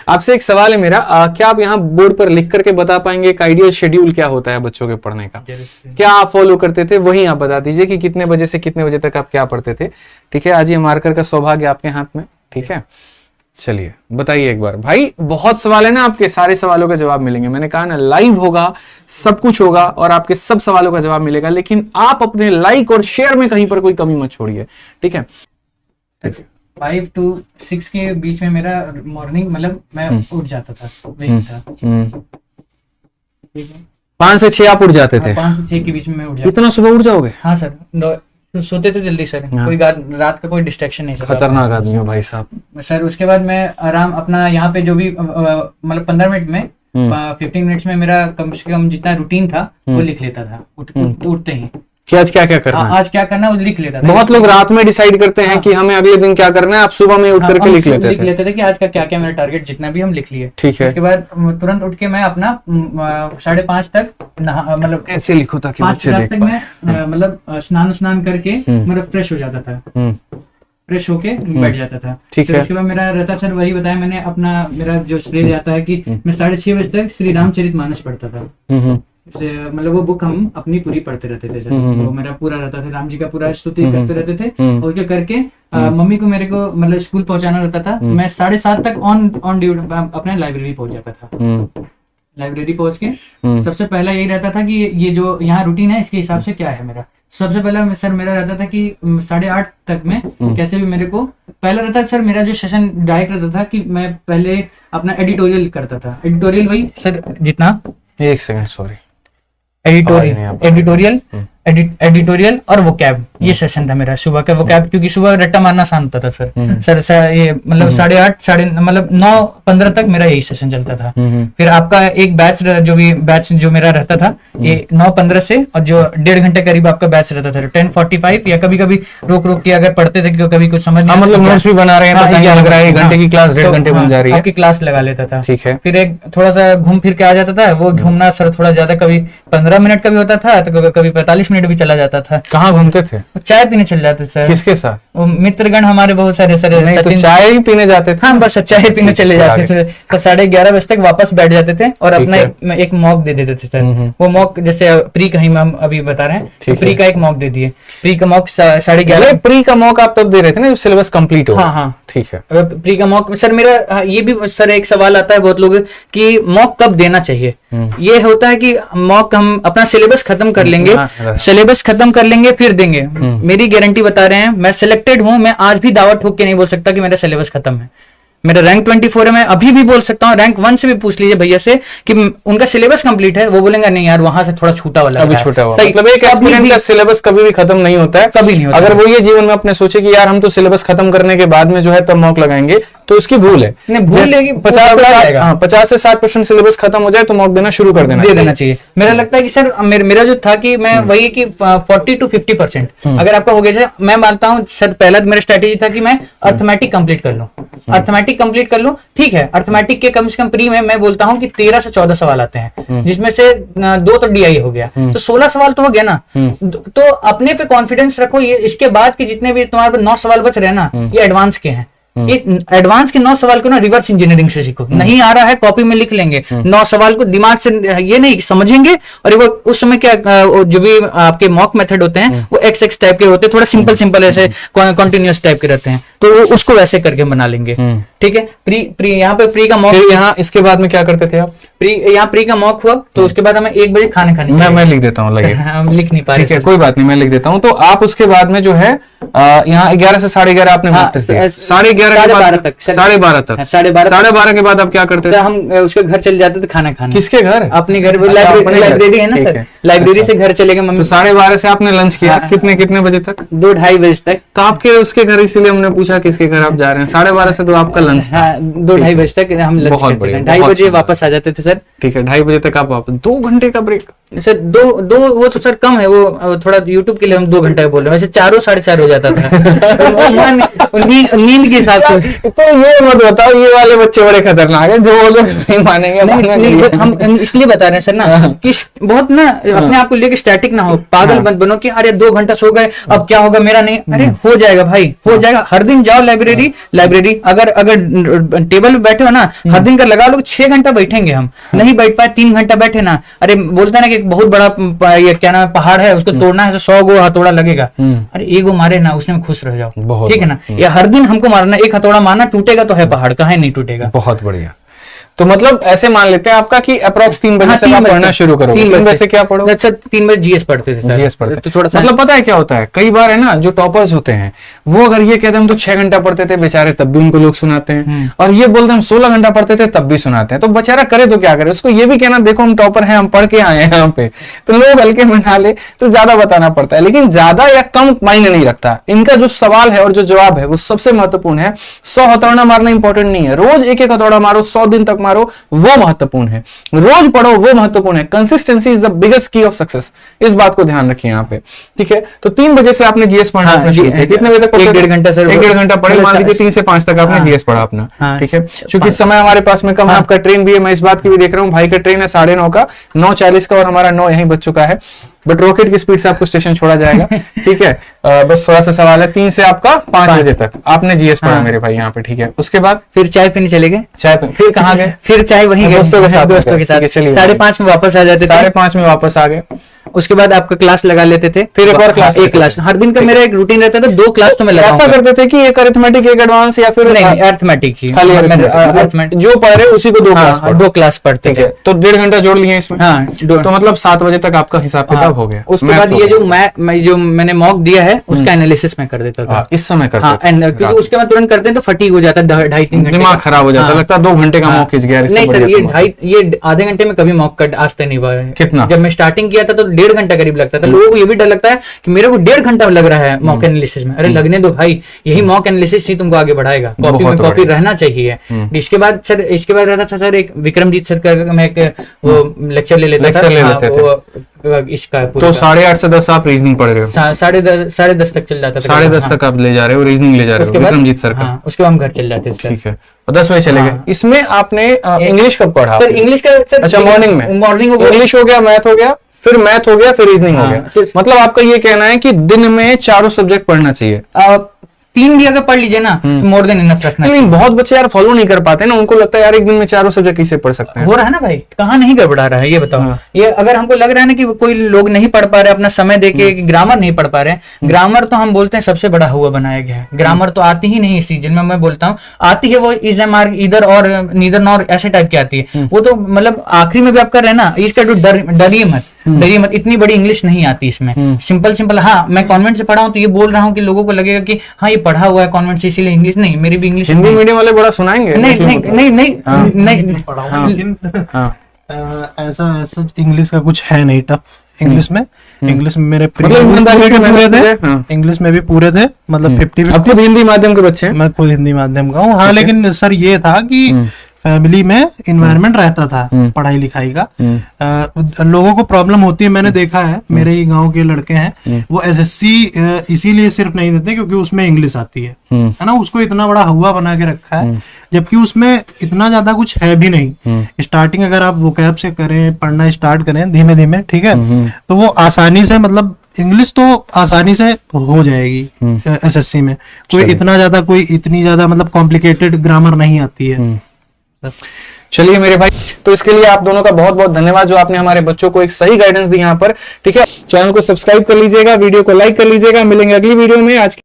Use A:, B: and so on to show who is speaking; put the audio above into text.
A: आपसे एक सवाल है मेरा, क्या आप यहाँ बोर्ड पर लिख करके बता पाएंगे एक आइडियल शेड्यूल क्या होता है बच्चों के पढ़ने का? क्या आप फॉलो करते थे वही आप बता दीजिए कि कितने बजे से कितने बजे तक आप क्या पढ़ते थे। ठीक है, आज ये मार्कर का सौभाग्य आपके हाथ में। ठीक है, चलिए बताइए एक बार। भाई बहुत सवाल है ना, आपके सारे सवालों का जवाब मिलेंगे। मैंने कहा ना लाइव होगा, सब कुछ होगा और आपके सब सवालों का जवाब मिलेगा, लेकिन आप अपने लाइक और शेयर में कहीं पर कोई कमी मत छोड़िए। ठीक है,
B: 5 to 6 के बीच में मेरा मॉर्निंग, मतलब मैं उठ जाता था, वही था। ठीक है,
A: 5 से 6 आप उठ जाते थे?
B: 5 से 6 के बीच में मैं उठ जाता।
A: इतना सुबह उठ जाओगे?
B: हाँ सर, सोते तो जल्दी सर। हाँ। कोई रात का कोई डिस्ट्रैक्शन नहीं।
A: खतरनाक आदमी हो भाई साहब।
B: सर उसके बाद मैं आराम अपना यहाँ पे जो भी मतलब 15 मिनट में 15 मिनट्स में मेरा कम से कम जितना रूटीन था वो लिख लेता था उठते ही
A: कि आज क्या क्या करना है,
B: आज क्या करना है वो लिख लेता था।
A: बहुत लोग रात में डिसाइड करते हैं कि हमें अगले दिन क्या करना है, आप सुबह में उठ करके लिख लेते
B: थे कि आज का क्या क्या मेरा टारगेट जितना भी हम लिख लिए।
A: ठीक है,
B: उसके बाद तुरंत उठ के मैं अपना 5:30 तक मतलब
A: ऐसे लिखो ताकि बच्चे देख
B: तक मैं मतलब स्नान करके मतलब फ्रेश हो जाता था, फ्रेश होके बैठ जाता था।
A: ठीक है,
B: उसके बाद मेरा रहता सर वही बताया मैंने, अपना मेरा जो श्रेय जाता है कि मैं 6:30 बजे तक श्री रामचरितमानस पढ़ता था। मतलब वो बुक हम अपनी पूरी पढ़ते रहते थे सर। वो मेरा पूरा रहता था, राम जी का पूरा स्तुति करते रहते थे। और क्या करके मम्मी को मेरे को मतलब स्कूल पहुंचाना रहता था। मैं 7:30 तक ऑन ड्यूटी अपने लाइब्रेरी पहुंच जाता था। लाइब्रेरी पहुंच के सबसे पहला यही रहता था कि ये जो यहाँ रूटीन है इसके हिसाब से क्या है मेरा। सबसे पहला सर मेरा रहता था कि 8:30 तक में कैसे भी मेरे को पहला रहता था सर, मेरा जो सेशन डायरेक्ट रहता था कि मैं पहले अपना एडिटोरियल करता था। एडिटोरियल वही सर जितना,
A: एक सेकंड सॉरी,
B: एडिटोरियल और वोकैब, ये सेशन था मेरा सुबह का। वोकैब क्योंकि सुबह रट्टा मारना आसान होता था सर। सर ये मतलब 8:30 मतलब 9:15 तक मेरा यही सेशन चलता था। फिर आपका एक बैच जो मेरा रहता था ये 9:15 से, और जो 1.5 घंटे करीब आपका बैच रहता था 10:45, या कभी कभी रोक के अगर पढ़ते थे कभी कुछ समझ नहीं, मतलब
A: नोट्स भी बना रहे हैं तो लग रहा है 1 घंटे की क्लास 1.5 घंटे बन जा रही है,
B: आपकी क्लास लगा लेता था।
A: ठीक है,
B: फिर एक थोड़ा सा घूम फिर के आ जाता था। वो घूमना सर थोड़ा ज्यादा, कभी 15 मिनट का भी होता था तो कभी 45 मिनट भी चला जाता था।
A: कहाँ घूमते थे?
B: चाय पीने चल जाते सर।
A: किसके साथ? वो
B: मित्रगण हमारे बहुत सारे सर।
A: नहीं तो चाय ही पीने जाते थे?
B: हाँ बस चाय पीने चले जाते थे। तो 11:30 बजे तक वापस बैठ जाते थे और अपना एक मॉक दे देते थे सर। वो मॉक जैसे प्री का ही हम अभी बता रहे हैं, तो प्री का एक मॉक दे दिए। प्री का मॉक 11:30।
A: प्री का मॉक आप तब दे रहे थे ना जब सिलेबस कंप्लीट हो?
B: हाँ
A: ठीक है।
B: प्री का मॉक सर मेरा ये भी सर एक सवाल आता है बहुत लोग कि मॉक कब देना चाहिए। ये होता है कि मॉक हम अपना सिलेबस खत्म कर लेंगे, सिलेबस खत्म कर लेंगे फिर देंगे। मेरी गारंटी बता रहे हैं, मैं सिलेक्टेड हूं, मैं आज भी दावा ठोक के नहीं बोल सकता कि मेरा सिलेबस खत्म है। मेरा रैंक 24 है, मैं अभी भी बोल सकता हूँ। रैंक 1 से भी पूछ लीजिए भैया से कि उनका सिलेबस कंप्लीट है, वो बोलेंगे नहीं यार वहां से थोड़ा छूटा वाला है,
A: छूटा हुआ। मतलब एक एस्पिरेंट का सिलेबस कभी भी खत्म नहीं होता है,
B: कभी नहीं होता।
A: अगर वो ये जीवन में अपने सोचे कि यार हम तो सिलेबस खत्म करने के बाद में जो है तब मॉक लगाएंगे, तो उसकी भूल है।
B: भूल है कि
A: 50 से 60% सिलेबस खत्म हो जाए तो मॉक देना शुरू कर देना चाहिए।
B: मेरा लगता है कि सर मेरा जो था कि मैं वही कि 40 to 50% अगर आपका हो गया, मैं मानता हूँ सर। पहला मेरा स्ट्रेटेजी था कि मैं अर्थमेटिक कंप्लीट कर लूं, अर्थमेटिक कंप्लीट कर लूं। ठीक है, अर्थमेटिक के कम से कम प्री में मैं बोलता हूँ कि 13 से 14 सवाल आते हैं, जिसमें से 2 तो DI हो गया, तो 16 सवाल तो हो गया ना। तो अपने पे कॉन्फिडेंस रखो। ये इसके बाद के जितने भी तुम्हारे पास 9 सवाल बच रहे हैं ना, ये एडवांस के हैं। ये एडवांस के 9 सवाल को ना रिवर्स इंजीनियरिंग से सीखो। नहीं आ रहा है कॉपी में लिख लेंगे, 9 सवाल को दिमाग से ये नहीं समझेंगे। और वो उस समय क्या जो भी आपके मॉक मेथड होते हैं वो XX टाइप के होते हैं, थोड़ा सिंपल ऐसे कॉन्टिन्यूअस टाइप के रहते हैं, तो उसको वैसे करके बना लेंगे। ठीक है, प्री यहाँ पे प्री का मॉक,
A: यहाँ इसके बाद में क्या करते थे आप?
B: यहाँ प्री का मॉक हुआ तो उसके बाद हमें 1 बजे खाने
A: मैं लिख देता हूँ, लगे
B: हम लिख नहीं पा रहे,
A: कोई बात नहीं, मैं लिख देता हूँ। तो आप उसके बाद में जो है यहाँ 11 से 11:30 आपने 11:30 के बाद 12:30 तक 12:30 के बाद आप क्या करते थे?
B: हम उसके घर चले जाते थे खाना खाने।
A: किसके घर?
B: अपने घर, लाइब्रेरी है ना सर, लाइब्रेरी से घर चले गए मम्मी।
A: 12:30 से आपने लंच किया कितने बजे तक?
B: 2-2:30 बजे तक।
A: तो आपके उसके घर, इसीलिए हमने पूछा किसके घर आप जा रहे हैं। 12:30 से तो आपका लंच था?
B: 2-2:30 बजे तक हम लंच करते थे, 2:30 बजे वापस आ जाते थे सर।
A: ठीक है, 2:30 बजे तक आप वापस, 2 घंटे का ब्रेक?
B: सर दो वो तो सर कम है, वो थोड़ा यूट्यूब के लिए हम 2 घंटे बोल रहे हैं, वैसे 4 4:30 हो जाता था नींद के हिसाब से।
A: तो ये मत बताओ, ये वाले बच्चे बड़े खतरनाक है जो वो लोग नहीं मानेंगे।
B: नहीं, हम इसलिए बता रहे हैं सर ना कि बहुत ना अपने आप को लेके स्टैटिक ना हो, पागल मत बनो कि अरे 2 घंटा सो गए अब क्या होगा मेरा, नहीं, अरे हो जाएगा भाई, हो जाएगा। हर दिन जाओ लाइब्रेरी, अगर टेबल पे बैठे हो ना, हर दिन का लगा लो 6 घंटा बैठेंगे हम, नहीं बैठ पाए 3 घंटा बैठे ना, अरे बोलते ना कि एक बहुत बड़ा ये क्या नाम है पहाड़ है, उसको तोड़ना है तो 100 गो हथौड़ा लगेगा, अरे 1 गो मारे ना उसमें खुश रह जाओ, ठीक है ना। या हर दिन हमको मारना, 1 हथौड़ा मारना, टूटेगा तो है पहाड़, कहीं नहीं टूटेगा।
A: बहुत बढ़िया। तो मतलब ऐसे मान लेते हैं आपका कि अप्रॉक्स 3 बजे से आप पढ़ना शुरू करोगे। 3 बजे से क्या पढ़ोगे?
B: अच्छा 3 बजे जीएस पढ़ते थे सर।
A: जीएस पढ़ते
B: तो थोड़ा सा
A: मतलब पता है क्या होता है, कई बार है ना जो टॉपर्स होते हैं वो अगर ये कहते हैं हम तो 6 घंटा पढ़ते थे बेचारे, तब भी उनको लोग सुनाते हैं, और ये बोलते हैं हम 16 घंटा पढ़ते थे तब भी सुनाते हैं। तो बेचारा करे तो क्या करे, उसको ये भी कहना देखो हम टॉपर हैं, हम पढ़ के आए हैं यहाँ पे, तो लोग हल्के में ना ले तो ज्यादा बताना पड़ता है। लेकिन ज्यादा या कम मायने नहीं रखता, इनका जो सवाल है और जो जवाब है वो सबसे महत्वपूर्ण है। 100 हथौड़ा मारना इंपॉर्टेंट नहीं है, रोज 1-1 हथौड़ा मारो, 100 दिन तक मारो, वो महत्वपूर्ण है। रोज पढ़ो वो महत्वपूर्ण है। कंसिस्टेंसी इज द बिगेस्ट की ऑफ सक्सेस, इस बात को ध्यान रखिए यहाँ पे, ठीक है। तो 3 बजे से आपने जीएस पढ़ना शुरू किया, कितने बजे तक?
B: 1-1.5 घंटा सर,
A: 1-1.5 घंटा पढ़े, मान लीजिए 3 से 5 तक आपने जीएस पढ़ा अपना, ठीक है। क्योंकि समय हमारे पास में कम है, आपका ट्रेन भी है, मैं इस बात की भी देख रहा हूँ, भाई का ट्रेन है 9:30 का, 9:40 का, और हमारा 9 यहीं बच्चों का है, बट रॉकेट की स्पीड से आपको स्टेशन छोड़ा जाएगा, ठीक है। बस थोड़ा सा सवाल है, 3 से आपका 5 बजे तक आपने जीएस पढ़ा मेरे भाई यहाँ पे, ठीक है। उसके बाद
B: फिर चाय पीने चले गए,
A: चाय पे, फिर कहाँ गए?
B: फिर चाय वहीं
A: दोस्तों के साथ,
B: दोस्तों के साथ।
A: चलिए
B: 5:30 में वापस आ जाते थे,
A: 5:30 में वापस आ गए।
B: उसके बाद आपका क्लास लगा लेते थे,
A: फिर एक और क्लास,
B: एक क्लास हर दिन का मेरा एक रूटीन रहता था, 2 क्लास तो मैं लगाऊंगा।
A: ऐसा करते थे कि एक अरिथमेटिक एक एडवांस, या फिर
B: नहीं अरिथमेटिक ही,
A: खाली अरिथमेटिक जो पढ़ रहे उसी को 2 क्लास
B: पढ़ते थे,
A: तो 1.5 घंटा जोड़ लिए इसमें।
B: हाँ,
A: तो मतलब 7 बजे तक आपका हिसाब किताब हो गया।
B: उसके बाद ये जो मैंने मॉक दिया है उसका एनालिसिस में कर देता था
A: इस समय करते थे,
B: क्योंकि उसके बाद तुरंत करते हैं तो फटीग हो जाता है, 2.5-3 घंटे
A: दिमाग खराब हो जाता है, लगता है 2 घंटे का मॉक खिंच गया।
B: नहीं सर, ये आधे घंटे में कभी मॉक कट आज तक नहीं हुआ है।
A: कितना?
B: जब मैं स्टार्टिंग किया था तो 1.5 घंटा करीब लगता था। लोगों को ये भी डर लगता है कि मेरे को 1.5 घंटा लग रहा है मॉक एनालिसिस में, अरे लगने दो भाई, यही मॉक एनालिसिस ही तुमको आगे बढ़ाएगा, कॉपी में कॉपी रहना चाहिए। इसके बाद रहता था सर एक विक्रमजीत सर का मैं एक वो लेक्चर ले लेता था इसका,
A: तो 8:30 से 10 आप रीजनिंग पढ़ रहे हो?
B: 10:30 तक चल जाता था,
A: 10:30 तक आप ले जा रहे हो, रीजनिंग ले जा रहे हो विक्रमजीत सर का।
B: उसके बाद हम घर चल जाते थे,
A: ठीक है। 10 बजे चले गए। इसमें आपने इंग्लिश कब पढ़ा?
B: सर इंग्लिश का सर,
A: अच्छा मॉर्निंग में इंग्लिश हो गया, मैथ हो गया, फिर मैथ हो गया, फिर रीजनिंग हो गया। मतलब आपका ये कहना है कि दिन में 4 सब्जेक्ट पढ़ना चाहिए।
B: 3 भी अगर पढ़ लीजिए ना तो मोर देन इनफ रखना।
A: नहीं, बहुत बच्चे यार फॉलो नहीं कर पाते ना, उनको लगता है यार एक दिन में 4 सब्जेक्ट कैसे पढ़ सकते हैं।
B: हो रहा है ना भाई, कहाँ नहीं गड़बड़ा रहा है ये बताओ। ये अगर हमको लग रहा है ना कि कोई लोग नहीं पढ़ पा रहे, अपना समय देके ग्रामर नहीं पढ़ पा रहे, ग्रामर तो हम बोलते हैं सबसे बड़ा हुआ बनाया गया है। ग्रामर तो आती ही नहीं इस सीजन में, मैं बोलता हूँ आती है वो इज मार्क इधर और नीदर नॉर ऐसे टाइप की आती है, वो तो मतलब आखिरी में भी आप कर रहे हैं ना, इसका तो डरिए मत, इतनी बड़ी इंग्लिश नहीं आती इसमें, सिंपल। हाँ मैं कॉन्वेंट से पढ़ा हूँ तो ये बोल रहा हूँ कि लोगों को लगेगा कि हाँ ये पढ़ा हुआ है कॉन्वेंट से इसीलिए इंग्लिश नहीं, मेरी भी इंग्लिश।
A: हिंदी मीडियम वाले बड़ा सुनाएंगे।
B: नहीं
C: पढ़ा हूँ, लेकिन ऐसा इंग्लिश का कुछ है नहीं टफ। इंग्लिश में मेरे पूरे थे, इंग्लिश में भी पूरे थे, मतलब 50।
A: आप खुद हिंदी माध्यम के बच्चे हैं?
C: मैं खुद हिंदी माध्यम का हूँ, हाँ। लेकिन सर ये था कि फैमिली में इन्वायरमेंट रहता था पढ़ाई लिखाई का, लोगों को प्रॉब्लम होती है, मैंने देखा है, मेरे ही गांव के लड़के हैं, वो एसएससी इसीलिए सिर्फ नहीं देते क्योंकि उसमें इंग्लिश आती है ना, उसको इतना बड़ा हुआ बना के रखा है, जबकि उसमें इतना ज्यादा कुछ है भी नहीं। स्टार्टिंग अगर आप वोकैब से करें, पढ़ना स्टार्ट करें धीमे धीमे, ठीक है, तो वो आसानी से, मतलब इंग्लिश तो आसानी से हो जाएगी एसएससी में। कोई इतनी ज्यादा मतलब कॉम्प्लिकेटेड ग्रामर नहीं आती है।
A: चलिए मेरे भाई, तो इसके लिए आप दोनों का बहुत बहुत धन्यवाद जो आपने हमारे बच्चों को एक सही गाइडेंस दी यहाँ पर, ठीक है। चैनल को सब्सक्राइब कर लीजिएगा, वीडियो को लाइक कर लीजिएगा, मिलेंगे अगली वीडियो में। आज